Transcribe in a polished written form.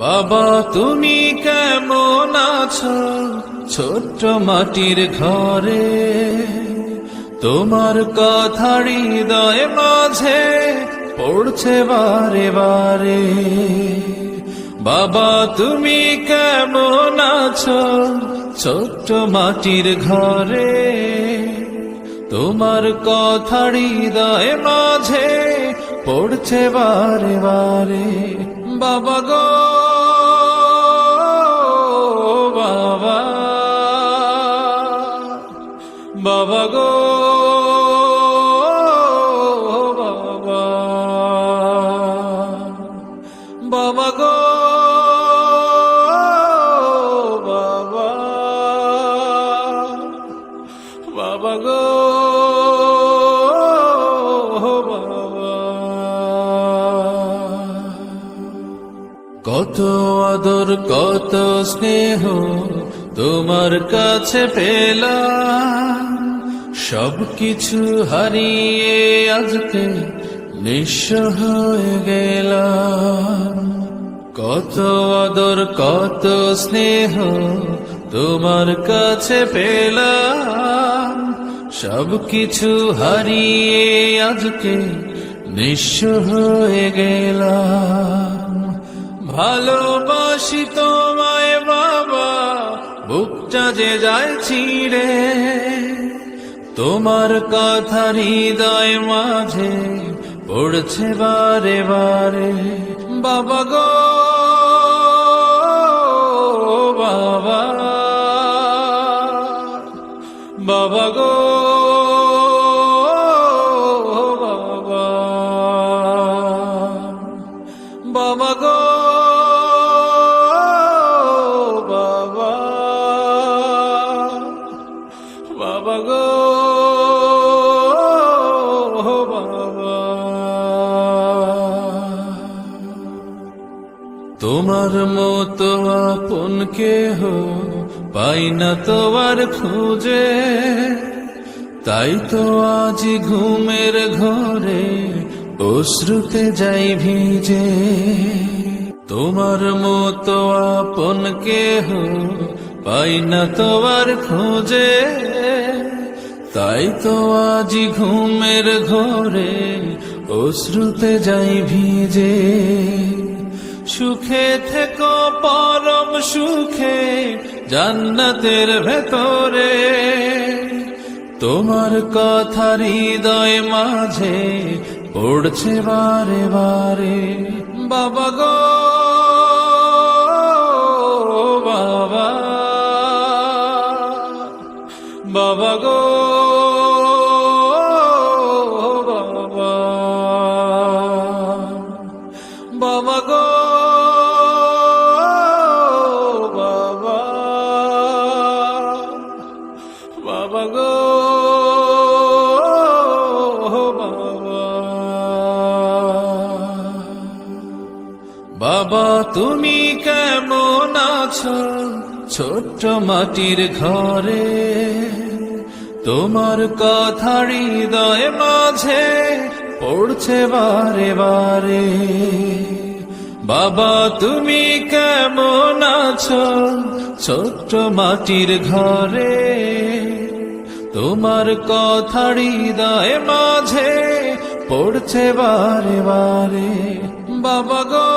বাবা তুমি কেমন আছো ছোট্ট মাটির ঘরে, তোমার কথা হৃদয় মাঝে পড়ছে বারে বারে। বাবা তুমি কেমন আছো ছোট্ট মাটির ঘরে, তোমার কথা হৃদয় মাঝে পড়ছে বারে বারে। বাবা গো বাবা, বাবা গো বাবা, বাবা গো বাবা, বাবা গো বাবা। কত আদর কত স্নেহ তোমার কাছে পেলাম, সবকিছু হারিয়ে আজকে নিঃস্ব হয়ে গেলাম। কত আদর কত স্নেহ তোমার কাছে পেলাম, সবকিছু হারিয়ে আজকে নিঃস্ব হয়ে গেলাম। ভালোবাসি তোমায় বাবা, বুকটা যে যায় ছিঁড়ে, তোমার কথা হৃদয় মাঝে পড়ছে বারে বারে। বাবা গো বাবা, বাবা গো বাবা, বাবা গো বাবা, বাবা গো বাবা। তোমার মতো আপন কেহ পাই না তোমার খুঁজে, তাই তো আজ ঘুমের ঘরে অশ্রুতে যাই ভিজে। তোমার মতো আপন কেহ পাই না তোমার খোঁজে, তাই তো আজ ঘুমের ঘরে অশ্রুতে যাই ভিজে। সুখে থেকো পরম সুখে জান্নাতের ভেতরে, তোমার কথা হৃদয় মাঝে পড়ছে বারে বারে। বাবা গো বাবা, বাবা গো বাবা, বাবা গো বাবা, বাবা গো বাবা। বাবা তুমি কেমন আছো ছোট্ট মাটির ঘরে, তোমার কথা হৃদয় মাঝে পড়ছে বারে বারে। বাবা তুমি কেমন আছো ছোট্ট মাটির ঘরে, তোমার কথা হৃদয় মাঝে পড়ছে বারে বারে। বাবা গো